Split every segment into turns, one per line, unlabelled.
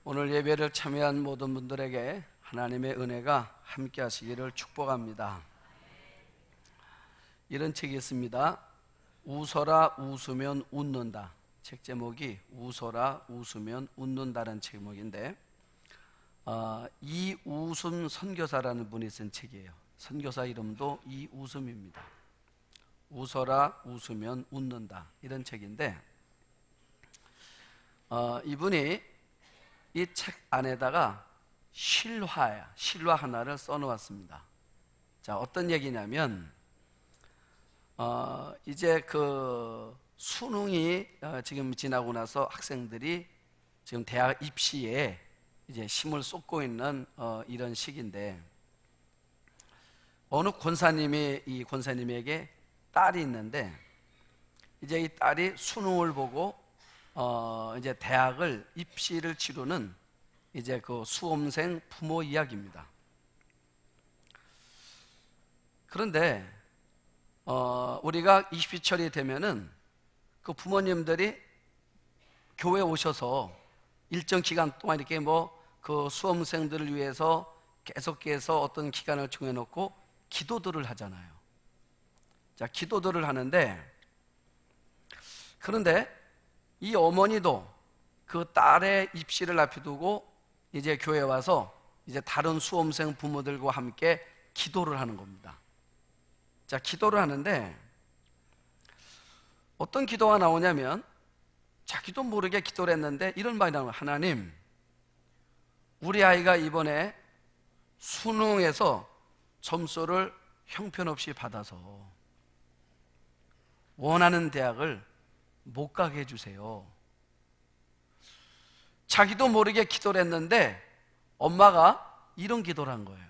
오늘 예배를 참여한 모든 분들에게 하나님의 은혜가 함께 하시기를 축복합니다. 이런 책이 있습니다. 웃어라 웃으면 웃는다. 책 제목이 웃어라 웃으면 웃는다는 제목인데 이웃음 선교사라는 분이 쓴 책이에요. 선교사 이름도 이웃음입니다. 웃어라 웃으면 웃는다, 이런 책인데 이분이 이 책 안에다가 실화 하나를 써놓았습니다. 자, 어떤 얘기냐면 이제 그 수능이 지금 지나고 나서 학생들이 지금 대학 입시에 이제 힘을 쏟고 있는 이런 시기인데, 어느 이 권사님에게 딸이 있는데, 이제 이 딸이 수능을 보고 이제 대학을 입시를 치르는 이제 그 수험생 부모 이야기입니다. 그런데 우리가 입시철이 되면은 그 부모님들이 교회에 오셔서 일정 기간 동안 이렇게 그 수험생들을 위해서 계속해서 어떤 기간을 정해놓고 기도들을 하잖아요. 자, 기도들을 하는데, 그런데 이 어머니도 그 딸의 입시를 앞에 두고 이제 교회에 와서 이제 다른 수험생 부모들과 함께 기도를 하는 겁니다. 자, 기도를 하는데 어떤 기도가 나오냐면, 자기도 모르게 기도를 했는데 이런 말이 나와요. 하나님, 우리 아이가 이번에 수능에서 점수를 형편없이 받아서 원하는 대학을 못 가게 해주세요. 자기도 모르게 기도를 했는데 엄마가 이런 기도를 한 거예요.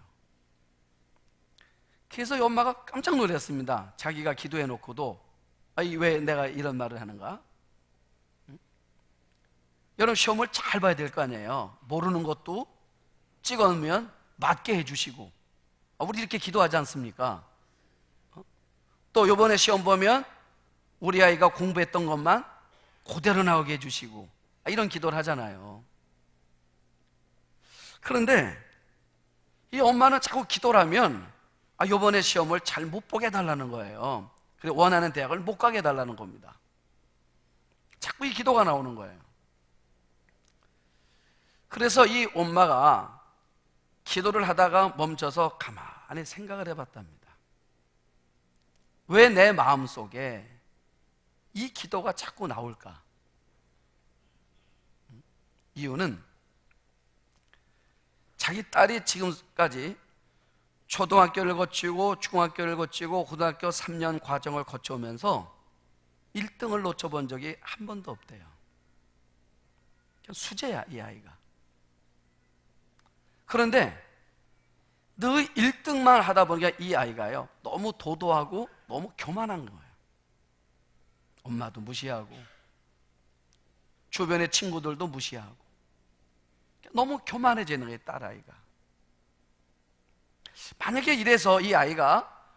그래서 이 엄마가 깜짝 놀랐습니다. 자기가 기도해 놓고도 왜 내가 이런 말을 하는가? 여러분, 시험을 잘 봐야 될 거 아니에요. 모르는 것도 찍어놓으면 맞게 해주시고, 우리 이렇게 기도하지 않습니까? 또 이번에 시험 보면 우리 아이가 공부했던 것만 그대로 나오게 해주시고, 이런 기도를 하잖아요. 그런데 이 엄마는 자꾸 기도를 하면 이번에 시험을 잘 못 보게 해달라는 거예요. 그리고 원하는 대학을 못 가게 해달라는 겁니다. 자꾸 이 기도가 나오는 거예요. 그래서 이 엄마가 기도를 하다가 멈춰서 가만히 생각을 해봤답니다. 왜 내 마음속에 이 기도가 자꾸 나올까? 이유는 자기 딸이 지금까지 초등학교를 거치고 중학교를 거치고 고등학교 3년 과정을 거쳐오면서 1등을 놓쳐본 적이 한 번도 없대요. 수재야, 이 아이가. 그런데 늘 1등만 하다 보니까 이 아이가요, 너무 도도하고 너무 교만한 거예요. 엄마도 무시하고 주변의 친구들도 무시하고 너무 교만해지는 거예요, 딸아이가. 만약에 이래서 이 아이가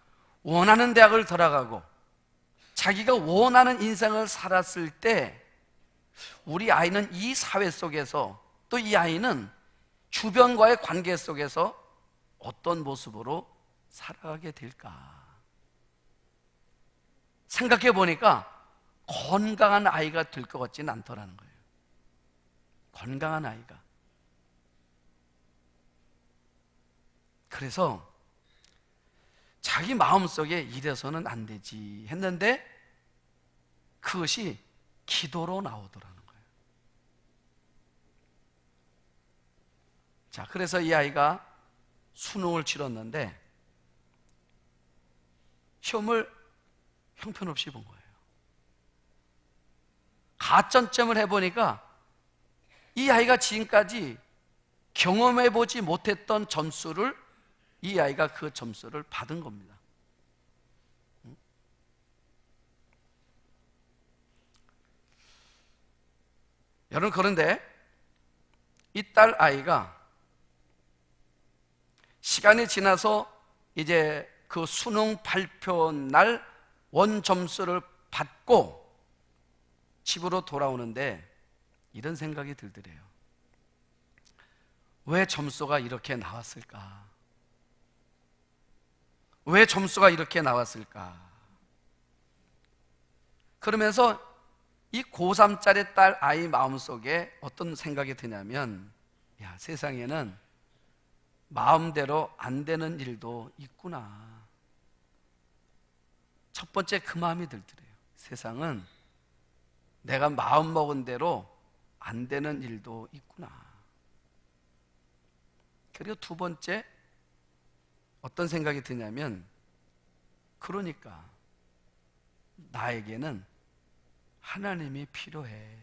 원하는 대학을 들어가고 자기가 원하는 인생을 살았을 때, 우리 아이는 이 사회 속에서, 또 이 아이는 주변과의 관계 속에서 어떤 모습으로 살아가게 될까? 생각해 보니까 건강한 아이가 될 것 같지는 않더라는 거예요. 건강한 아이가. 그래서 자기 마음속에 이래서는 안 되지 했는데 그것이 기도로 나오더라는 거예요. 자, 그래서 이 아이가 수능을 치렀는데 시험을 형편없이 본 거예요. 가점점을 해보니까 이 아이가 지금까지 경험해보지 못했던 점수를, 이 아이가 그 점수를 받은 겁니다. 여러분, 그런데 이 딸 아이가 시간이 지나서 이제 그 수능 발표 날 원 점수를 받고 집으로 돌아오는데 이런 생각이 들더래요. 왜 점수가 이렇게 나왔을까? 왜 점수가 이렇게 나왔을까? 그러면서 이 고3짜리 딸 아이 마음속에 어떤 생각이 드냐면, 야, 세상에는 마음대로 안 되는 일도 있구나. 첫 번째 그 마음이 들더래요. 세상은 내가 마음 먹은 대로 안 되는 일도 있구나. 그리고 두 번째 어떤 생각이 드냐면, 그러니까 나에게는 하나님이 필요해.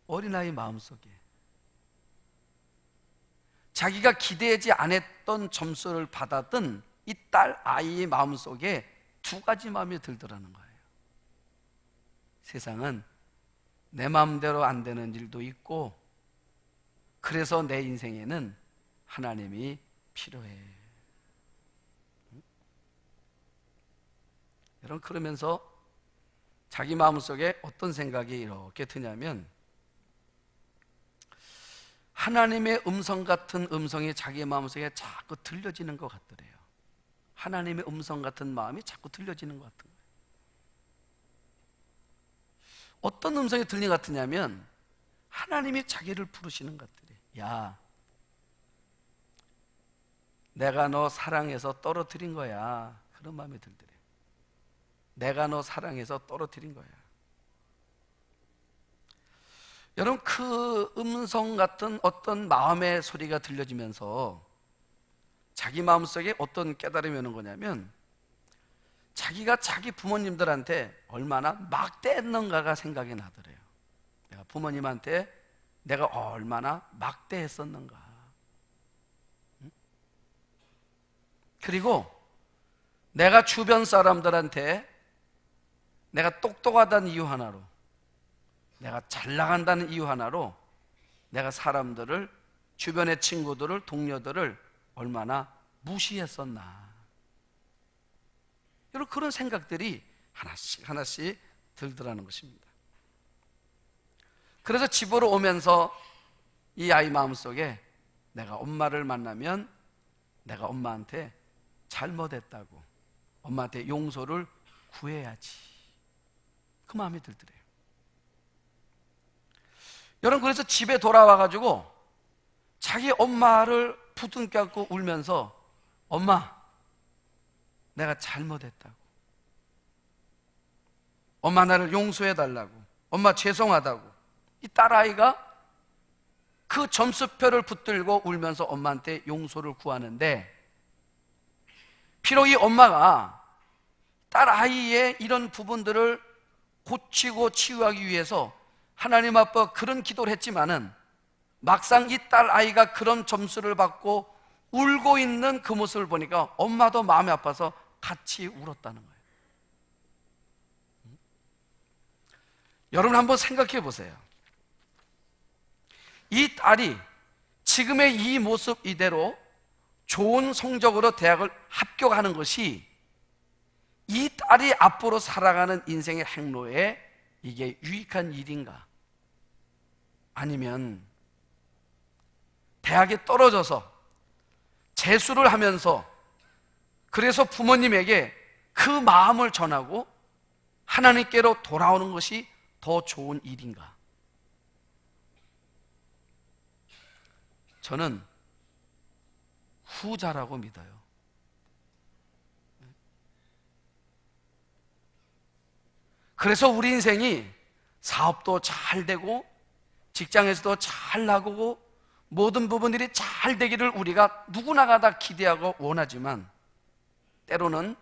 어린아이 마음속에 자기가 기대하지 않았던 점수를 받았던 이 딸 아이의 마음속에 두 가지 마음이 들더라는 거예요. 세상은 내 마음대로 안 되는 일도 있고, 그래서 내 인생에는 하나님이 필요해. 여러분, 그러면서 자기 마음속에 어떤 생각이 이렇게 드냐면, 하나님의 음성 같은 음성이 자기 마음속에 자꾸 들려지는 것 같더래요. 하나님의 음성 같은 마음이 자꾸 들려지는 것 같은 거예요. 어떤 음성이 들리는 것 같으냐면, 하나님이 자기를 부르시는 것 같더래요. 야, 내가 너 사랑해서 떨어뜨린 거야. 그런 마음이 들더래요. 내가 너 사랑해서 떨어뜨린 거야. 여러분, 그 음성 같은 어떤 마음의 소리가 들려지면서 자기 마음속에 어떤 깨달음이 오는 거냐면, 자기가 자기 부모님들한테 얼마나 막대했는가가 생각이 나더래요. 내가 부모님한테 내가 얼마나 막대했었는가. 그리고 내가 주변 사람들한테 내가 똑똑하다는 이유 하나로, 내가 잘 나간다는 이유 하나로 내가 사람들을, 주변의 친구들을, 동료들을 얼마나 무시했었나. 여러분, 그런 생각들이 하나씩 하나씩 들더라는 것입니다. 그래서 집으로 오면서 이 아이 마음속에 내가 엄마를 만나면 내가 엄마한테 잘못했다고, 엄마한테 용서를 구해야지, 그 마음이 들더래요. 여러분, 그래서 집에 돌아와가지고 자기 엄마를 부둥켜 안고 울면서, 엄마, 내가 잘못했다고, 엄마 나를 용서해달라고, 엄마 죄송하다고, 이 딸아이가 그 점수표를 붙들고 울면서 엄마한테 용서를 구하는데, 비록 이 엄마가 딸아이의 이런 부분들을 고치고 치유하기 위해서 하나님 앞에 그런 기도를 했지만은, 막상 이 딸아이가 그런 점수를 받고 울고 있는 그 모습을 보니까 엄마도 마음이 아파서 같이 울었다는 거예요. 여러분, 한번 생각해 보세요. 이 딸이 지금의 이 모습 이대로 좋은 성적으로 대학을 합격하는 것이 이 딸이 앞으로 살아가는 인생의 행로에 이게 유익한 일인가? 아니면 대학에 떨어져서 재수를 하면서, 그래서 부모님에게 그 마음을 전하고 하나님께로 돌아오는 것이 더 좋은 일인가? 저는 후자라고 믿어요. 그래서 우리 인생이 사업도 잘 되고 직장에서도 잘 나가고 모든 부분들이 잘 되기를 우리가 누구나가 다 기대하고 원하지만, 때로는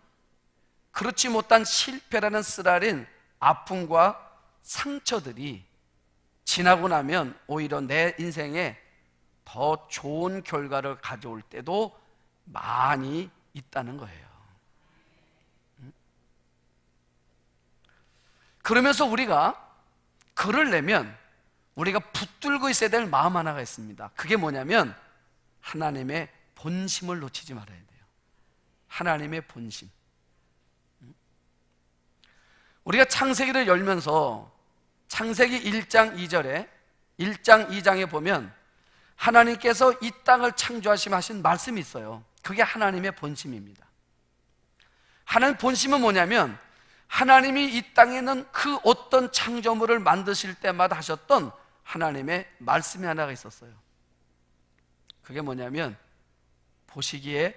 그렇지 못한 실패라는 쓰라린 아픔과 상처들이 지나고 나면 오히려 내 인생에 더 좋은 결과를 가져올 때도 많이 있다는 거예요. 그러면서 우리가 글을 내면 우리가 붙들고 있어야 될 마음 하나가 있습니다. 그게 뭐냐면, 하나님의 본심을 놓치지 말아야 돼요. 하나님의 본심. 우리가 창세기를 열면서 창세기 1장 2절에 1장 2장에 보면 하나님께서 이 땅을 창조하시며 하신 말씀이 있어요. 그게 하나님의 본심입니다. 하나님의 본심은 뭐냐면 하나님이 이 땅에 있는 그 어떤 창조물을 만드실 때마다 하셨던 하나님의 말씀이 하나가 있었어요. 그게 뭐냐면 보시기에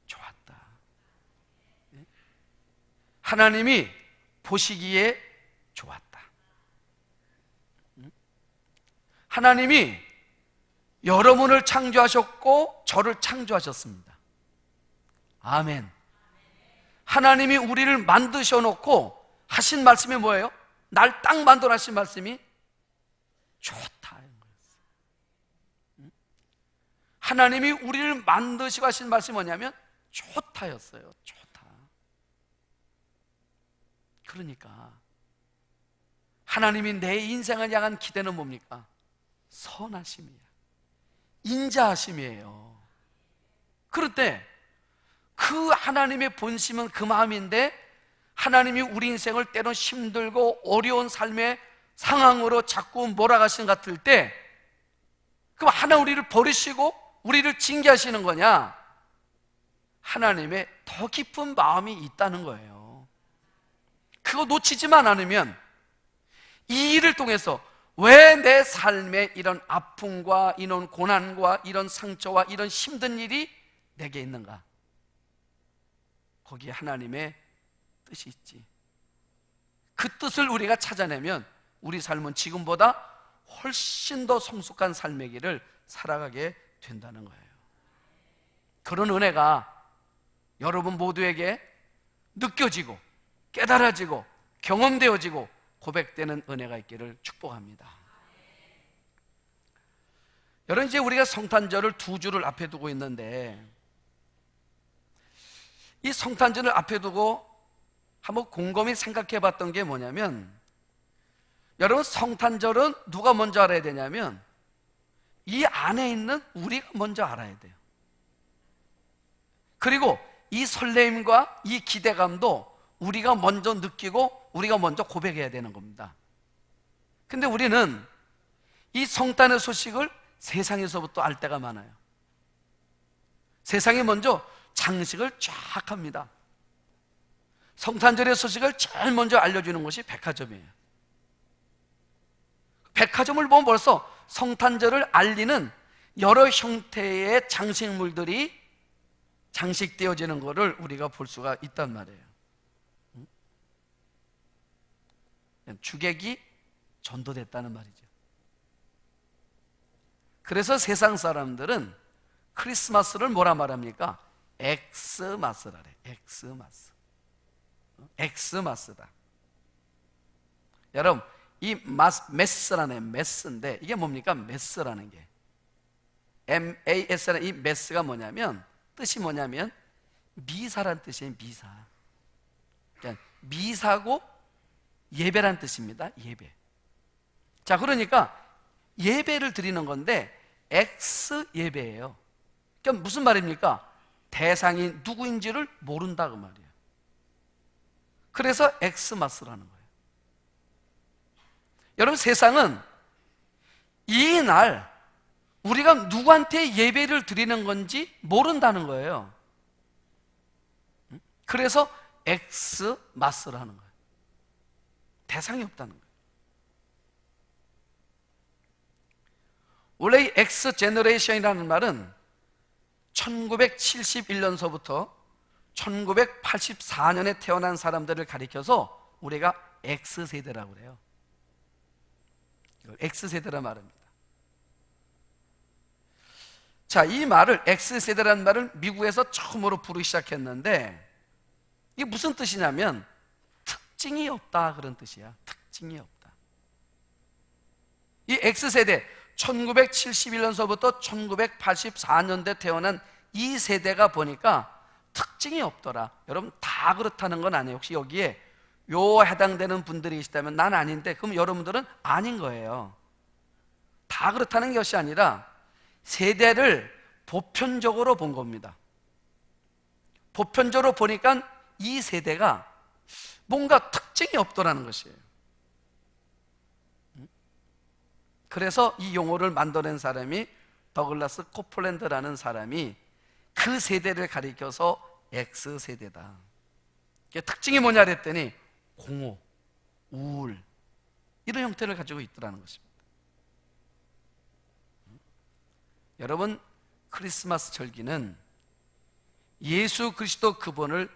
좋았다. 하나님이 보시기에 좋았다. 하나님이 여러분을 창조하셨고 저를 창조하셨습니다. 아멘. 하나님이 우리를 만드셔 놓고 하신 말씀이 뭐예요? 날 딱 만들어 하신 말씀이 좋다. 하나님이 우리를 만드시고 하신 말씀이 뭐냐면 좋다였어요. 좋다. 그러니까 하나님이 내 인생을 향한 기대는 뭡니까? 선하심이야. 인자하심이에요. 그럴 때 그 하나님의 본심은 그 마음인데 하나님이 우리 인생을 때론 힘들고 어려운 삶의 상황으로 자꾸 몰아가시는 것 같을 때 그럼 하나님 우리를 버리시고 우리를 징계하시는 거냐? 하나님의 더 깊은 마음이 있다는 거예요. 그거 놓치지만 않으면 이 일을 통해서 왜 내 삶에 이런 아픔과 이런 고난과 이런 상처와 이런 힘든 일이 내게 있는가? 거기에 하나님의 뜻이 있지. 그 뜻을 우리가 찾아내면 우리 삶은 지금보다 훨씬 더 성숙한 삶의 길을 살아가게 된다는 거예요. 그런 은혜가 여러분 모두에게 느껴지고 깨달아지고 경험되어지고 고백되는 은혜가 있기를 축복합니다. 여러분, 이제 우리가 성탄절을 2주를 앞에 두고 있는데 이 성탄절을 앞에 두고 한번 곰곰이 생각해 봤던 게 뭐냐면, 여러분, 성탄절은 누가 먼저 알아야 되냐면 이 안에 있는 우리가 먼저 알아야 돼요. 그리고 이 설레임과 이 기대감도 우리가 먼저 느끼고 우리가 먼저 고백해야 되는 겁니다. 근데 우리는 이 성탄의 소식을 세상에서부터 알 때가 많아요. 세상이 먼저 장식을 쫙 합니다. 성탄절의 소식을 제일 먼저 알려주는 것이 백화점이에요. 백화점을 보면 벌써 성탄절을 알리는 여러 형태의 장식물들이 장식되어지는 것을 우리가 볼 수가 있단 말이에요. 주객이 전도됐다는 말이죠. 그래서 세상 사람들은 크리스마스를 뭐라 말합니까? 엑스마스라래. 엑스마스. 엑스마스다. 여러분, 이 메스라는 메스인데 이게 뭡니까? 메스라는 게 MAS라는 이 메스가 뭐냐면 뜻이 뭐냐면 미사란 뜻이에요. 미사. 그러니까 미사고 예배란 뜻입니다. 예배. 자, 그러니까 예배를 드리는 건데 엑스 예배예요. 그러니까 무슨 말입니까? 대상이 누구인지를 모른다 그 말이에요. 그래서 엑스마스라는 거예요. 여러분, 세상은 이 날 우리가 누구한테 예배를 드리는 건지 모른다는 거예요. 그래서 엑스마스라는 거예요. 대상이 없다는 거예요. 원래 이 엑스 제너레이션이라는 말은 1971년서부터 1984년에 태어난 사람들을 가리켜서 우리가 X세대라고 그래요. 이걸 X세대라 말합니다. 자, 이 말을 X세대라는 말을 미국에서 처음으로 부르기 시작했는데 이게 무슨 뜻이냐면 특징이 없다 그런 뜻이야. 특징이 없다. 이 X세대 1971년서부터 1984년대 태어난 이 세대가 보니까 특징이 없더라. 여러분, 다 그렇다는 건 아니에요. 혹시 여기에 요 해당되는 분들이 계시다면 난 아닌데, 그럼 여러분들은 아닌 거예요. 다 그렇다는 것이 아니라 세대를 보편적으로 본 겁니다. 보편적으로 보니까 이 세대가 뭔가 특징이 없더라는 것이에요. 그래서 이 용어를 만들어낸 사람이 더글라스 코플랜드라는 사람이 그 세대를 가리켜서 X세대다. 특징이 뭐냐 그랬더니 공허, 우울 이런 형태를 가지고 있더라는 것입니다. 여러분, 크리스마스 절기는 예수 그리스도 그분을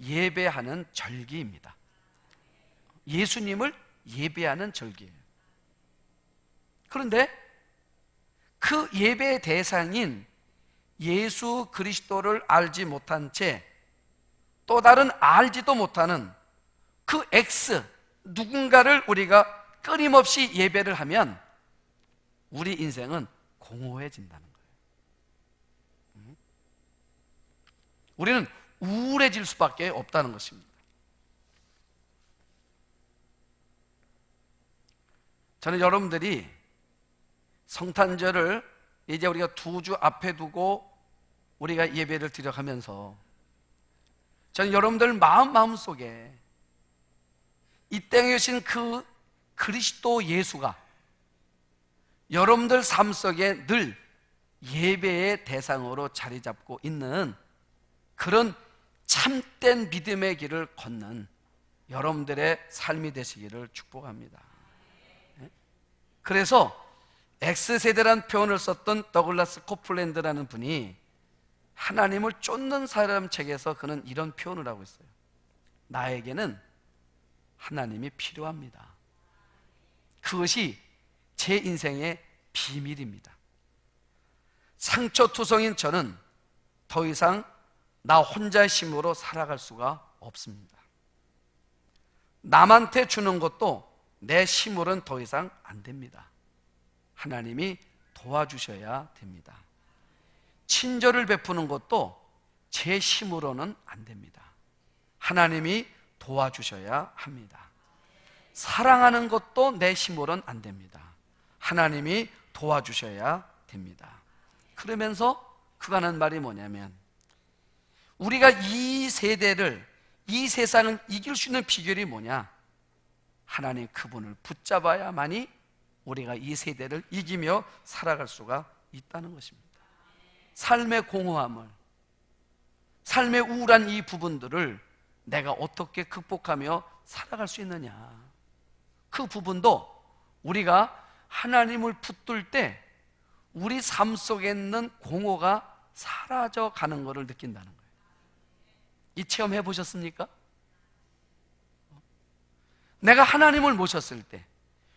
예배하는 절기입니다. 예수님을 예배하는 절기예요. 그런데 그 예배의 대상인 예수 그리스도를 알지 못한 채 또 다른 알지도 못하는 그 X 누군가를 우리가 끊임없이 예배를 하면 우리 인생은 공허해진다는 거예요. 우리는 우울해질 수밖에 없다는 것입니다. 저는 여러분들이 성탄절을 이제 우리가 2주 앞에 두고 우리가 예배를 드려가면서 저는 여러분들 마음속에 이 땅에 계신 그 그리스도 예수가 여러분들 삶 속에 늘 예배의 대상으로 자리 잡고 있는 그런 참된 믿음의 길을 걷는 여러분들의 삶이 되시기를 축복합니다. 그래서 X세대라는 표현을 썼던 더글라스 코플랜드라는 분이 하나님을 쫓는 사람 책에서 그는 이런 표현을 하고 있어요. 나에게는 하나님이 필요합니다. 그것이 제 인생의 비밀입니다. 상처투성인 저는 더 이상 나 혼자의 힘으로 살아갈 수가 없습니다. 남한테 주는 것도 내 힘으로는 더 이상 안 됩니다. 하나님이 도와주셔야 됩니다. 친절을 베푸는 것도 제 힘으로는 안 됩니다. 하나님이 도와주셔야 합니다. 사랑하는 것도 내 힘으로는 안 됩니다. 하나님이 도와주셔야 됩니다. 그러면서 그가 하는 말이 뭐냐면 우리가 이 세대를, 이 세상을 이길 수 있는 비결이 뭐냐? 하나님 그분을 붙잡아야만이 우리가 이 세대를 이기며 살아갈 수가 있다는 것입니다. 삶의 공허함을, 삶의 우울한 이 부분들을 내가 어떻게 극복하며 살아갈 수 있느냐, 그 부분도 우리가 하나님을 붙들 때 우리 삶 속에 있는 공허가 사라져 가는 것을 느낀다는 거예요. 이 체험 해보셨습니까? 내가 하나님을 모셨을 때,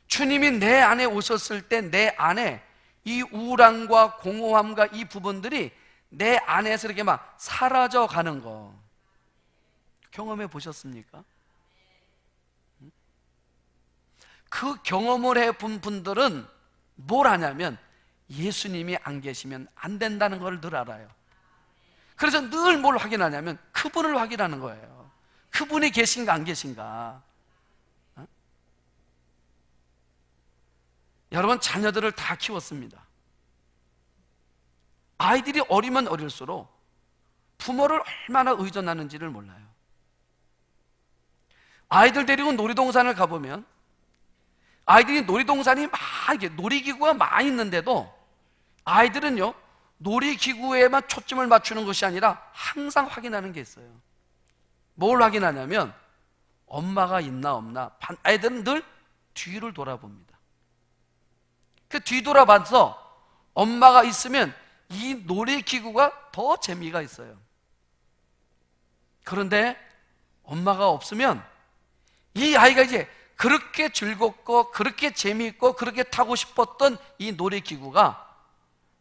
주님이 내 안에 오셨을 때 내 안에 이 우울함과 공허함과 이 부분들이 내 안에서 이렇게 막 사라져 가는 거 경험해 보셨습니까? 그 경험을 해본 분들은 뭘 하냐면 예수님이 안 계시면 안 된다는 걸 늘 알아요. 그래서 늘 뭘 확인하냐면 그분을 확인하는 거예요. 그분이 계신가 안 계신가. 여러분, 자녀들을 다 키웠습니다. 아이들이 어리면 어릴수록 부모를 얼마나 의존하는지를 몰라요. 아이들 데리고 놀이동산을 가보면 아이들이 놀이동산이 막 이렇게 놀이기구가 많이 있는데도 아이들은요 놀이기구에만 초점을 맞추는 것이 아니라 항상 확인하는 게 있어요. 뭘 확인하냐면 엄마가 있나 없나. 아이들은 늘 뒤를 돌아봅니다. 그 뒤돌아봐서 엄마가 있으면 이 놀이기구가 더 재미가 있어요. 그런데 엄마가 없으면 이 아이가 이제 그렇게 즐겁고 그렇게 재미있고 그렇게 타고 싶었던 이 놀이기구가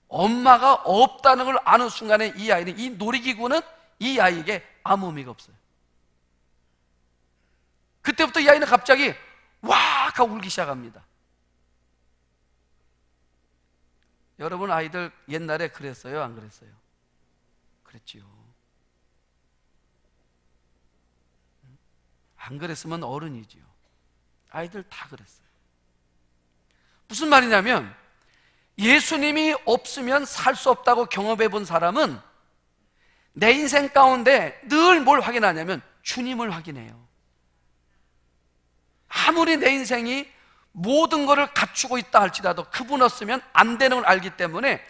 엄마가 없다는 걸 아는 순간에 이 아이는, 이 놀이기구는 이 아이에게 아무 의미가 없어요. 그때부터 이 아이는 갑자기 와 하고 울기 시작합니다. 여러분, 아이들 옛날에 그랬어요? 안 그랬어요? 그랬지요. 안 그랬으면 어른이지요. 아이들 다 그랬어요. 무슨 말이냐면 예수님이 없으면 살 수 없다고 경험해 본 사람은 내 인생 가운데 늘 뭘 확인하냐면 주님을 확인해요. 아무리 내 인생이 모든 것을 갖추고 있다 할지라도 그분 없으면 안 되는 걸 알기 때문에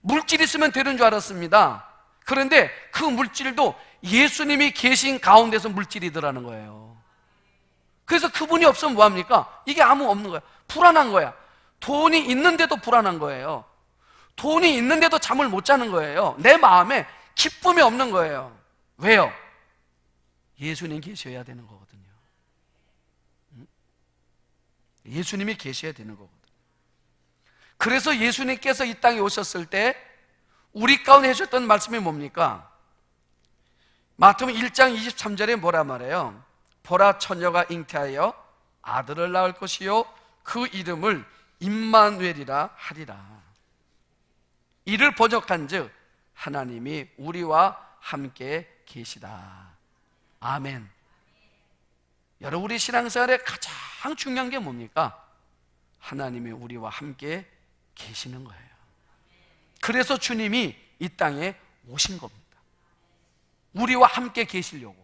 물질이 있으면 되는 줄 알았습니다. 그런데 그 물질도 예수님이 계신 가운데서 물질이더라는 거예요. 그래서 그분이 없으면 뭐합니까? 이게 아무 없는 거야. 불안한 거야. 돈이 있는데도 불안한 거예요. 돈이 있는데도 잠을 못 자는 거예요. 내 마음에 기쁨이 없는 거예요. 왜요? 예수님 계셔야 되는 거거든요. 예수님이 계셔야 되는 거거든요. 그래서 예수님께서 이 땅에 오셨을 때 우리 가운데 해주셨던 말씀이 뭡니까? 마태복음 1장 23절에 뭐라 말해요? 보라, 처녀가 잉태하여 아들을 낳을 것이요 그 이름을 임마누엘이라 하리라. 이를 번역한즉 하나님이 우리와 함께 계시다. 아멘. 여러분, 우리 신앙생활에 가장 중요한 게 뭡니까? 하나님이 우리와 함께 계시는 거예요. 그래서 주님이 이 땅에 오신 겁니다. 우리와 함께 계시려고.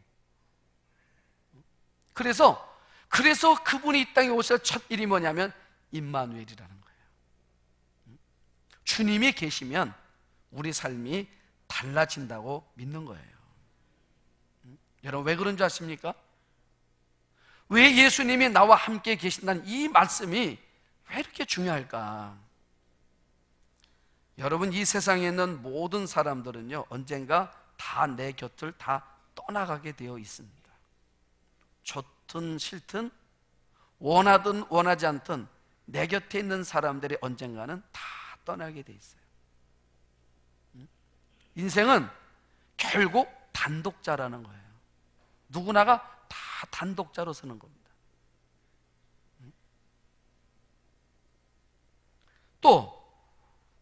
그래서 그분이 이 땅에 오실 첫 일이 뭐냐면 임마누엘이라는 거예요. 주님이 계시면 우리 삶이 달라진다고 믿는 거예요. 여러분, 왜 그런 줄 아십니까? 왜 예수님이 나와 함께 계신다는 이 말씀이 왜 이렇게 중요할까? 여러분, 이 세상에 있는 모든 사람들은요, 언젠가 다 내 곁을 다 떠나가게 되어 있습니다. 좋든 싫든, 원하든 원하지 않든 내 곁에 있는 사람들이 언젠가는 다 떠나게 돼 있어요. 인생은 결국 단독자라는 거예요. 누구나가 다 단독자로 서는 겁니다. 또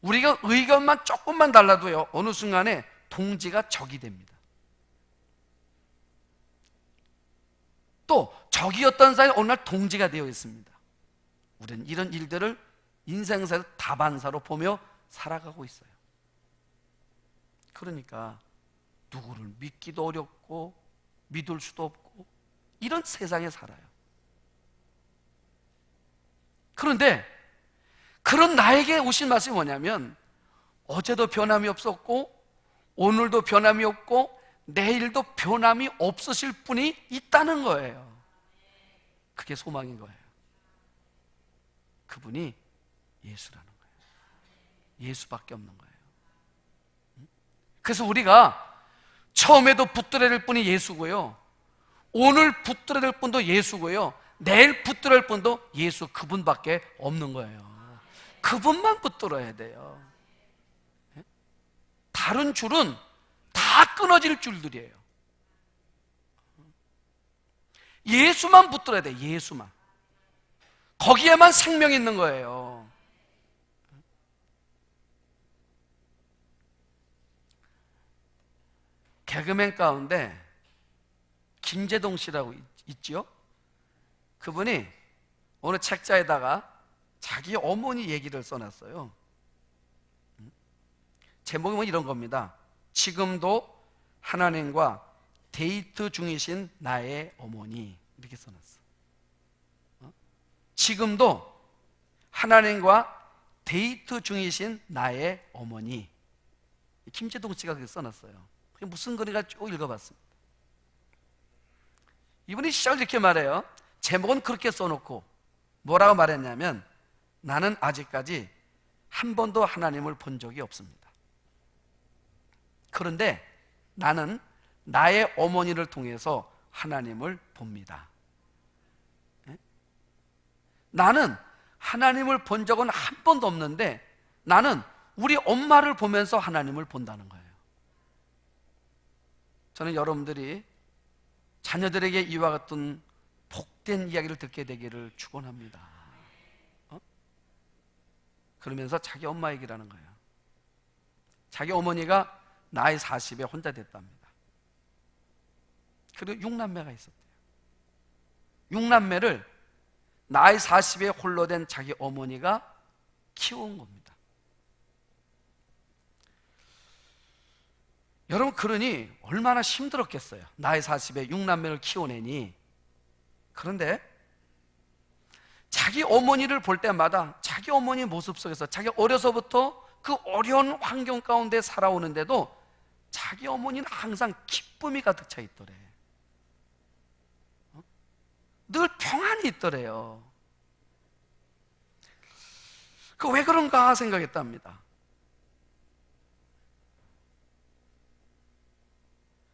우리가 의견만 조금만 달라도요, 어느 순간에 동지가 적이 됩니다. 또 적이었던 사람이 어느 날 동지가 되어 있습니다. 우리는 이런 일들을 인생사에서 다반사로 보며 살아가고 있어요. 그러니까 누구를 믿기도 어렵고 믿을 수도 없고 이런 세상에 살아요. 그런데 그런 나에게 오신 말씀이 뭐냐면 어제도 변함이 없었고 오늘도 변함이 없고 내일도 변함이 없으실 분이 있다는 거예요. 그게 소망인 거예요. 그분이 예수라는 거예요. 예수밖에 없는 거예요. 그래서 우리가 처음에도 붙들어야 될 분이 예수고요, 오늘 붙들어야 될 분도 예수고요, 내일 붙들어야 할 분도 예수, 그분밖에 없는 거예요. 그분만 붙들어야 돼요. 다른 줄은 다 끊어질 줄들이에요. 예수만 붙들어야 돼. 예수만. 거기에만 생명이 있는 거예요. 개그맨 가운데 김재동 씨라고 있죠? 그분이 어느 책자에다가 자기 어머니 얘기를 써놨어요. 제목이 뭐 이런 겁니다. 지금도 하나님과 데이트 중이신 나의 어머니, 이렇게 써놨어. 지금도 하나님과 데이트 중이신 나의 어머니. 김재동 씨가 그렇게 써놨어요. 그게 무슨 글인가 쭉 읽어봤습니다. 이분이 시작을 이렇게 말해요. 제목은 그렇게 써놓고 뭐라고 말했냐면, 나는 아직까지 한 번도 하나님을 본 적이 없습니다. 그런데 나는 나의 어머니를 통해서 하나님을 봅니다. 나는 하나님을 본 적은 한 번도 없는데 나는 우리 엄마를 보면서 하나님을 본다는 거예요. 저는 여러분들이 자녀들에게 이와 같은 복된 이야기를 듣게 되기를 축원합니다. 그러면서 자기 엄마 얘기를 하는 거예요. 자기 어머니가 나이 40에 혼자 됐답니다. 그리고 6남매가 있었대요. 6남매를 나이 40에 홀로 된 자기 어머니가 키운 겁니다. 여러분, 그러니 얼마나 힘들었겠어요. 나이 40에 6남매를 키워내니. 그런데 자기 어머니를 볼 때마다 자기 어머니 모습 속에서 자기 어려서부터 그 어려운 환경 가운데 살아오는데도 자기 어머니는 항상 기쁨이 가득 차 있더래. 늘 평안이 있더래요. 그 왜 그런가 생각했답니다.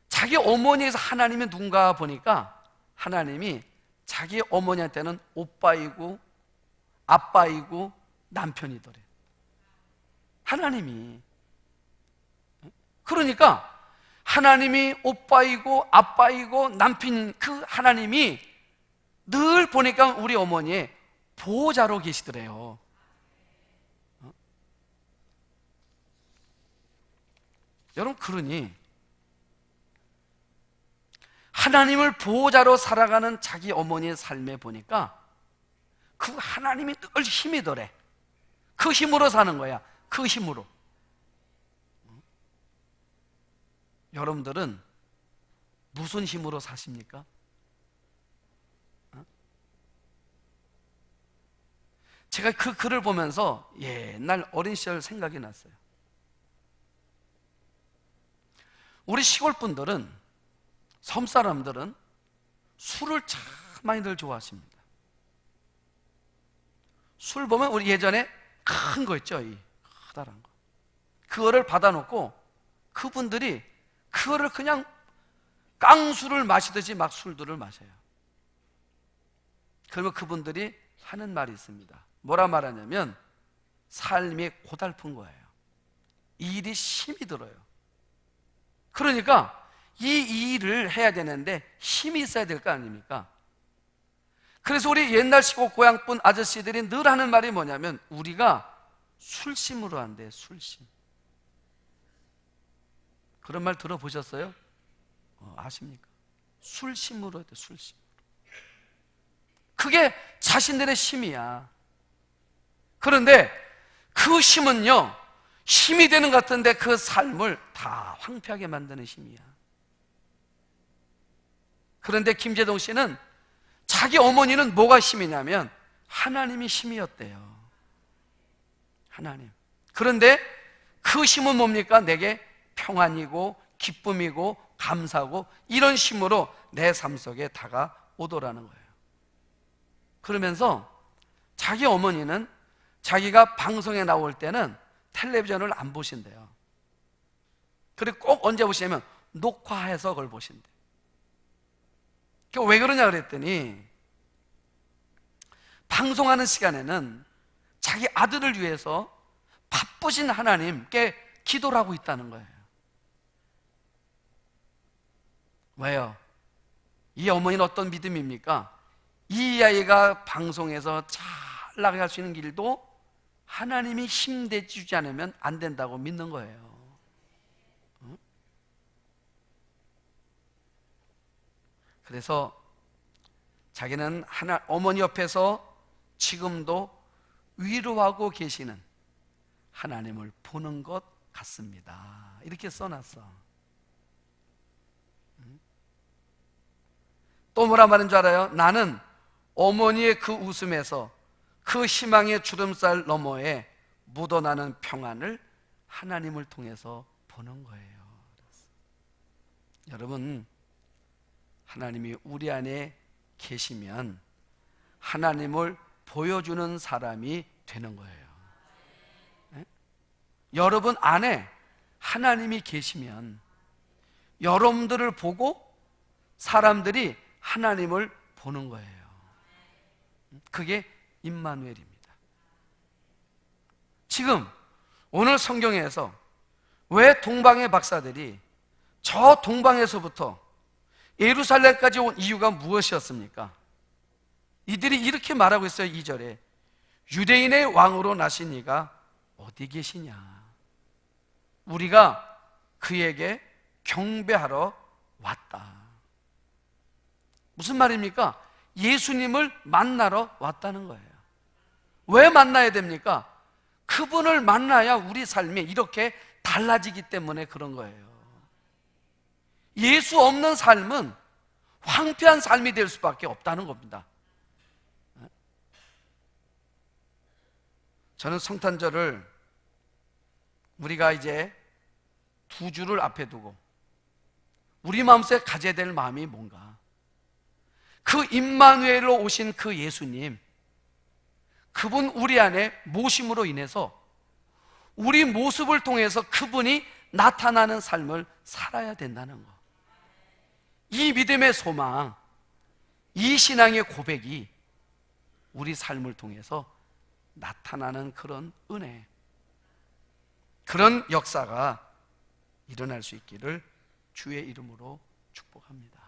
자기 어머니에서 하나님이 누군가 보니까 하나님이 자기 어머니한테는 오빠이고 아빠이고 남편이더래. 하나님이. 그러니까 하나님이 오빠이고 아빠이고 남편인 그 하나님이 늘 보니까 우리 어머니의 보호자로 계시더래요. 여러분, 그러니 하나님을 보호자로 살아가는 자기 어머니의 삶에 보니까 그 하나님이 늘 힘이더래. 그 힘으로 사는 거야. 그 힘으로. 여러분들은 무슨 힘으로 사십니까? 제가 그 글을 보면서 옛날 어린 시절 생각이 났어요. 우리 시골 분들은, 섬 사람들은 술을 참 많이들 좋아하십니다. 술 보면 우리 예전에 큰 거 있죠, 이 커다란 거. 그거를 받아놓고 그분들이 그거를 그냥 깡술을 마시듯이 막 술들을 마셔요. 그러면 그분들이 하는 말이 있습니다. 뭐라 말하냐면 삶이 고달픈 거예요. 일이 힘이 들어요. 그러니까 이 일을 해야 되는데 힘이 있어야 될 거 아닙니까? 그래서 우리 옛날 시골 고향분 아저씨들이 늘 하는 말이 뭐냐면 우리가 술심으로 한대. 술심. 그런 말 들어보셨어요? 아십니까? 술심으로 해야 돼. 술심. 그게 자신들의 힘이야. 그런데 그 힘은요, 힘이 되는 것 같은데 그 삶을 다 황폐하게 만드는 힘이야. 그런데 김재동 씨는 자기 어머니는 뭐가 힘이냐면 하나님이 힘이었대요. 하나님. 그런데 그 힘은 뭡니까? 내게 평안이고 기쁨이고 감사하고 이런 힘으로 내 삶 속에 다가오더라는 거예요. 그러면서 자기 어머니는 자기가 방송에 나올 때는 텔레비전을 안 보신대요. 그리고 꼭 언제 보시냐면 녹화해서 그걸 보신대. 왜 그러냐 그랬더니 방송하는 시간에는 자기 아들을 위해서 바쁘신 하나님께 기도를 하고 있다는 거예요. 왜요? 이 어머니는 어떤 믿음입니까? 이 아이가 방송에서 잘 나갈 수 있는 길도 하나님이 힘내 주지 않으면 안 된다고 믿는 거예요. 그래서 자기는 어머니 옆에서 지금도 위로하고 계시는 하나님을 보는 것 같습니다. 이렇게 써놨어. 또 뭐라 말하는 줄 알아요? 나는 어머니의 그 웃음에서 그 희망의 주름살 너머에 묻어나는 평안을 하나님을 통해서 보는 거예요. 여러분, 하나님이 우리 안에 계시면 하나님을 보여주는 사람이 되는 거예요. 네? 여러분 안에 하나님이 계시면 여러분들을 보고 사람들이 하나님을 보는 거예요. 그게 임마누엘입니다. 지금 오늘 성경에서 왜 동방의 박사들이 저 동방에서부터 예루살렘까지 온 이유가 무엇이었습니까? 이들이 이렇게 말하고 있어요. 2절에 유대인의 왕으로 나신 이가 어디 계시냐? 우리가 그에게 경배하러 왔다. 무슨 말입니까? 예수님을 만나러 왔다는 거예요. 왜 만나야 됩니까? 그분을 만나야 우리 삶이 이렇게 달라지기 때문에 그런 거예요. 예수 없는 삶은 황폐한 삶이 될 수밖에 없다는 겁니다. 저는 성탄절을 우리가 이제 두 주를 앞에 두고 우리 마음속에 가져야 될 마음이 뭔가, 그 임마누엘로 오신 그 예수님, 그분 우리 안에 모심으로 인해서 우리 모습을 통해서 그분이 나타나는 삶을 살아야 된다는 것. 이 믿음의 소망, 이 신앙의 고백이 우리 삶을 통해서 나타나는 그런 은혜, 그런 역사가 일어날 수 있기를 주의 이름으로 축복합니다.